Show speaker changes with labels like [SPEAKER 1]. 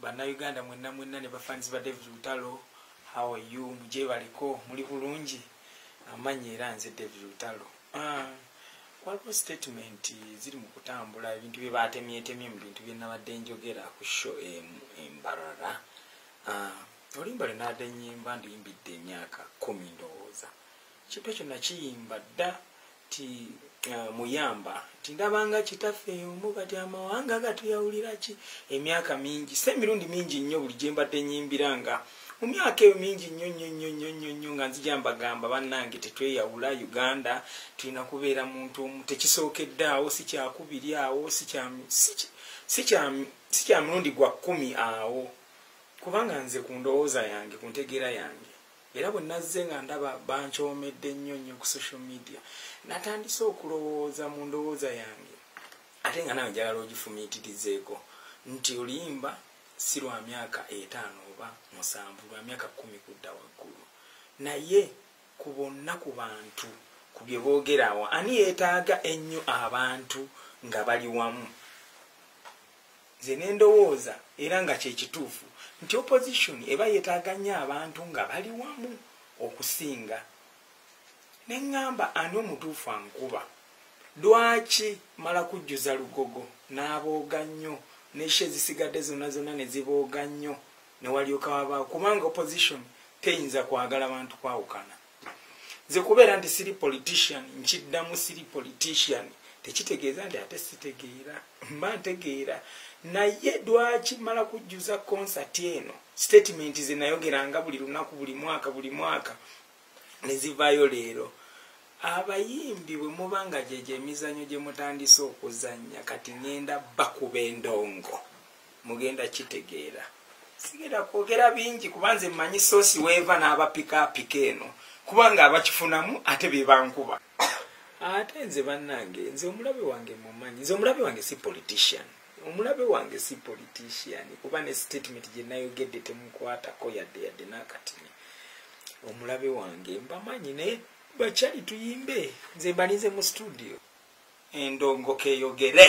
[SPEAKER 1] Bannayuganda mwenna ne bafanzi ba David Lutalo, how are you? Muje baliko muli bulungi? Amanyi era nze David Lutalo. Waliwo statement ziri mu kutambula ebintu bye batemyetemye mu bintu bye nabadde njogera ku show Mbarara. Olimba linadde ennyimba ndiyimbidde emyaka 10 ndowooza. Kipe kyo nakiyimba dda ti muyamba tindabanga kitaffe omu kati amawanga gatuyawulira ki emyaka mingi se mirundi mingi nnyo buli gye mbadde nnyimbiranga mu myaka eyo mingi nnyo nga nzijamba gamba bannange tetweyawula Uganda tulina kubeera muntu omu tekisookedde awo si kyakubiri awo si kya mirundi gwa 10 awo kubanga nze ku ndowooza yange ku ntegeera yange era bwe nazze nga ndaba bankyomedde nnyo ku social media natandise okulowooza mu ndowooza yange ate nga nawe njagala ogifumiitirizeeko nti oluyimba si lwa myaka 5 oba 7 lwa myaka 10 kudda waggulu naye ku bonna ku bantu ku bye boogerawo ani yeetaaga ennyo abantu nga bali wamu nze ne ndowooza era nga kye kituufu nti opposition eba yeetaaga nnyo abantu nga bali wamu okusinga neŋŋamba ani omutuufu ankuba lwaki mala kujjuza lugogo n'abooga nnyo n'eshe zisigadde zonna ne zibooga nnyo ne walyoka wabaawo kubanga opposition teyinza kwagala abantu kwawukana nze kubeera nti siri politician nkiddamu siri politician tekitegeeza nti ate sitegeera mba ntegeera naye lwaki mala kujjuza concert eno statement ze nayogeranga buli lunaku buli mwaka ne zivaayo leero abayimbi bwe mubanga gyegyo emizannyo gye mutandise okuzannya kati ngenda bakuba endongo mugenda kitegeera sigenda kwogera bingi kubanze mmanyi soosi weeva n'abapikaapika eno kubanga abakifunamu ate be bankuba ate nze bannange nze omulabe wange mumanyi nze omulabe wange si politician omulabe wange si politician kuba ne statement gye nayogedde temukwatako yadde n'akatini omulabe wange mbamanyi naye bakyali tuyimbe nze mbalize mu studio endongo keyogere